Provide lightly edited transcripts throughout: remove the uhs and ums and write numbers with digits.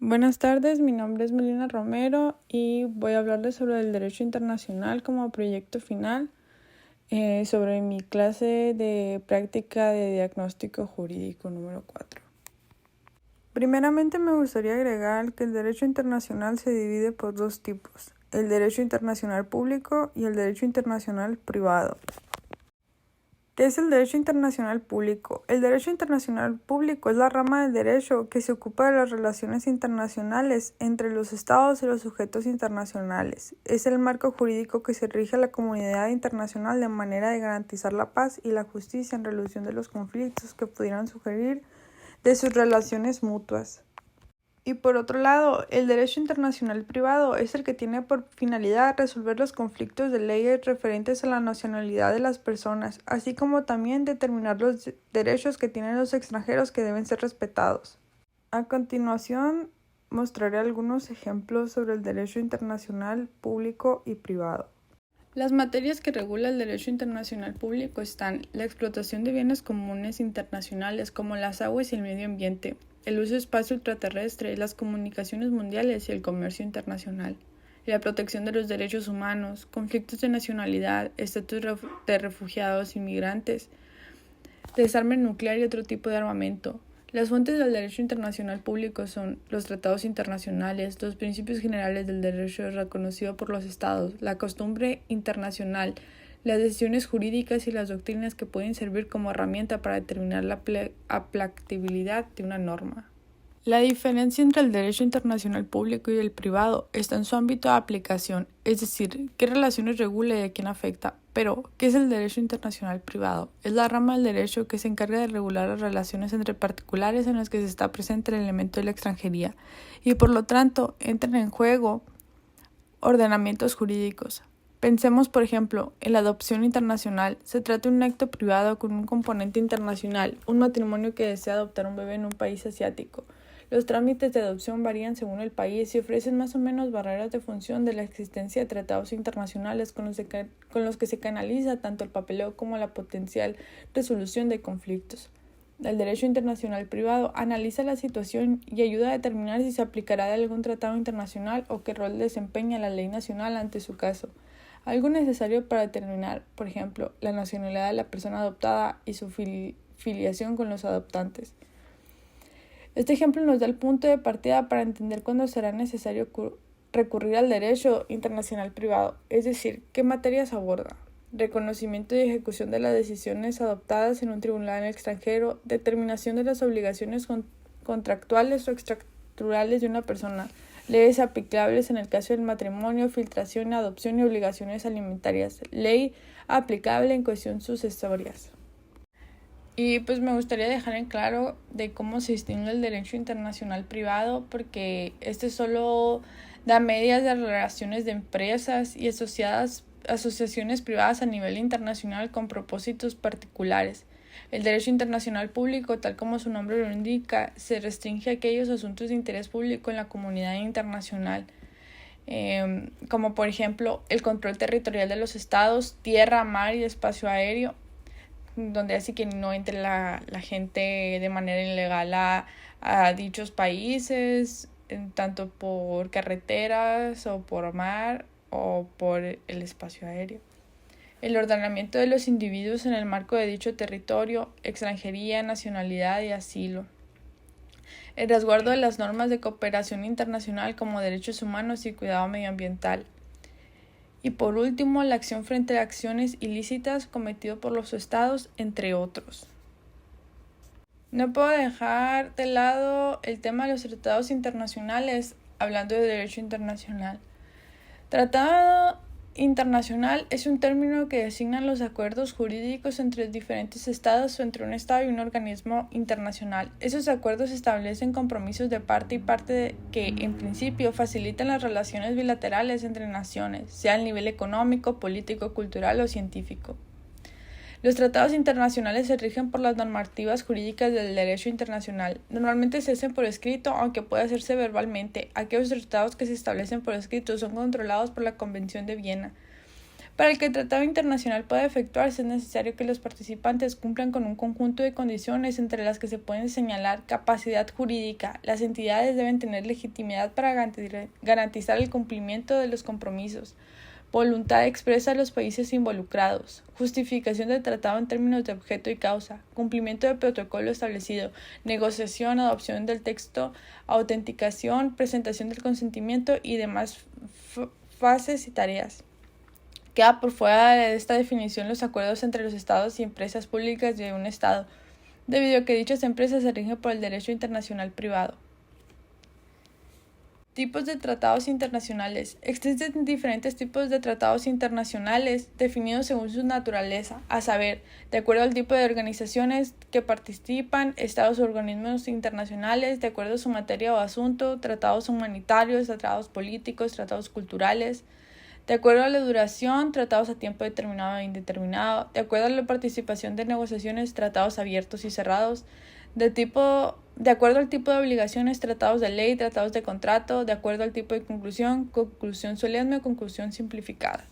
Buenas tardes, mi nombre es Melina Romero y voy a hablarles sobre el derecho internacional como proyecto final, sobre mi clase de práctica de diagnóstico jurídico número 4. Primeramente me gustaría agregar que el derecho internacional se divide por dos tipos, el derecho internacional público y el derecho internacional privado. ¿Qué es el derecho internacional público? El derecho internacional público es la rama del derecho que se ocupa de las relaciones internacionales entre los estados y los sujetos internacionales. Es el marco jurídico que se rige a la comunidad internacional de manera de garantizar la paz y la justicia en resolución de los conflictos que pudieran surgir de sus relaciones mutuas. Y por otro lado, el derecho internacional privado es el que tiene por finalidad resolver los conflictos de leyes referentes a la nacionalidad de las personas, así como también determinar los derechos que tienen los extranjeros que deben ser respetados. A continuación, mostraré algunos ejemplos sobre el derecho internacional público y privado. Las materias que regula el derecho internacional público están la explotación de bienes comunes internacionales como las aguas y el medio ambiente, el uso de espacio ultraterrestre, las comunicaciones mundiales y el comercio internacional, la protección de los derechos humanos, conflictos de nacionalidad, estatus de refugiados, inmigrantes, desarme nuclear y otro tipo de armamento. Las fuentes del derecho internacional público son los tratados internacionales, los principios generales del derecho reconocido por los estados, la costumbre internacional, las decisiones jurídicas y las doctrinas que pueden servir como herramienta para determinar la aplicabilidad de una norma. La diferencia entre el derecho internacional público y el privado está en su ámbito de aplicación, es decir, qué relaciones regula y a quién afecta. Pero, ¿qué es el derecho internacional privado? Es la rama del derecho que se encarga de regular las relaciones entre particulares en las que se está presente el elemento de la extranjería y por lo tanto entran en juego ordenamientos jurídicos. Pensemos, por ejemplo, en la adopción internacional. Se trata de un acto privado con un componente internacional, un matrimonio que desea adoptar un bebé en un país asiático. Los trámites de adopción varían según el país y ofrecen más o menos barreras de función de la existencia de tratados internacionales con los que se canaliza tanto el papeleo como la potencial resolución de conflictos. El derecho internacional privado analiza la situación y ayuda a determinar si se aplicará de algún tratado internacional o qué rol desempeña la ley nacional ante su caso. Algo necesario para determinar, por ejemplo, la nacionalidad de la persona adoptada y su filiación con los adoptantes. Este ejemplo nos da el punto de partida para entender cuándo será necesario recurrir al derecho internacional privado, es decir, qué materias aborda. Reconocimiento y ejecución de las decisiones adoptadas en un tribunal extranjero, determinación de las obligaciones contractuales o extracturales de una persona, leyes aplicables en el caso del matrimonio, filtración, adopción y obligaciones alimentarias, ley aplicable en cuestión sucesorias. Y pues me gustaría dejar en claro de cómo se distingue el derecho internacional privado, porque este solo da medidas de relaciones de empresas y asociaciones privadas a nivel internacional con propósitos particulares. El derecho internacional público, tal como su nombre lo indica, se restringe a aquellos asuntos de interés público en la comunidad internacional, como por ejemplo el control territorial de los estados, tierra, mar y espacio aéreo, donde así que no entre la gente de manera ilegal a dichos países, tanto por carreteras o por mar o por el espacio aéreo. El ordenamiento de los individuos en el marco de dicho territorio, extranjería, nacionalidad y asilo. El resguardo de las normas de cooperación internacional como derechos humanos y cuidado medioambiental. Y por último, la acción frente a acciones ilícitas cometidas por los estados, entre otros. No puedo dejar de lado el tema de los tratados internacionales, hablando de derecho internacional. Tratado internacional es un término que designa los acuerdos jurídicos entre diferentes estados o entre un estado y un organismo internacional. Esos acuerdos establecen compromisos de parte y parte que, en principio, facilitan las relaciones bilaterales entre naciones, sea a nivel económico, político, cultural o científico. Los tratados internacionales se rigen por las normativas jurídicas del derecho internacional. Normalmente se hacen por escrito, aunque puede hacerse verbalmente. Aquellos tratados que se establecen por escrito son controlados por la Convención de Viena. Para que el tratado internacional pueda efectuarse es necesario que los participantes cumplan con un conjunto de condiciones entre las que se pueden señalar capacidad jurídica. Las entidades deben tener legitimidad para garantizar el cumplimiento de los compromisos, voluntad expresa de los países involucrados, justificación del tratado en términos de objeto y causa, cumplimiento del protocolo establecido, negociación, adopción del texto, autenticación, presentación del consentimiento y demás fases y tareas. Queda por fuera de esta definición los acuerdos entre los estados y empresas públicas de un estado, debido a que dichas empresas se rigen por el derecho internacional privado. Tipos de tratados internacionales. Existen diferentes tipos de tratados internacionales definidos según su naturaleza, a saber, de acuerdo al tipo de organizaciones que participan, estados o organismos internacionales, de acuerdo a su materia o asunto, tratados humanitarios, tratados políticos, tratados culturales, de acuerdo a la duración, tratados a tiempo determinado e indeterminado, de acuerdo a la participación de negociaciones, tratados abiertos y cerrados, de acuerdo al tipo de obligaciones, tratados de ley, tratados de contrato, de acuerdo al tipo de conclusión, conclusión solemne o conclusión simplificada.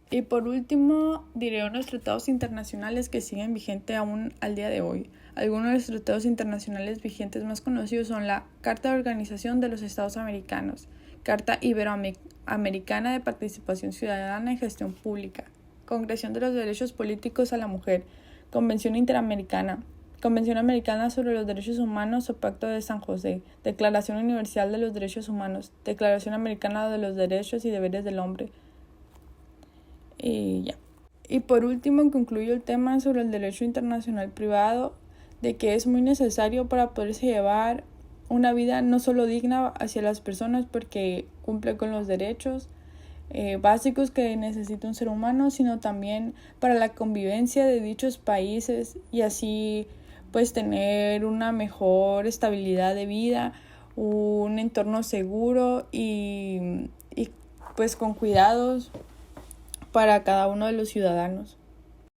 Y por último, diré unos tratados internacionales que siguen vigentes aún al día de hoy. Algunos de los tratados internacionales vigentes más conocidos son la Carta de Organización de los Estados Americanos, Carta Iberoamericana de Participación Ciudadana y Gestión Pública, Convención de los Derechos Políticos a la Mujer, Convención Interamericana, Convención Americana sobre los Derechos Humanos o Pacto de San José, Declaración Universal de los Derechos Humanos, Declaración Americana de los Derechos y Deberes del Hombre. Y ya. Y por último, concluyo el tema sobre el derecho internacional privado, de que es muy necesario para poderse llevar una vida no solo digna hacia las personas porque cumple con los derechos básicos que necesita un ser humano, sino también para la convivencia de dichos países y así pues tener una mejor estabilidad de vida, un entorno seguro y pues con cuidados para cada uno de los ciudadanos.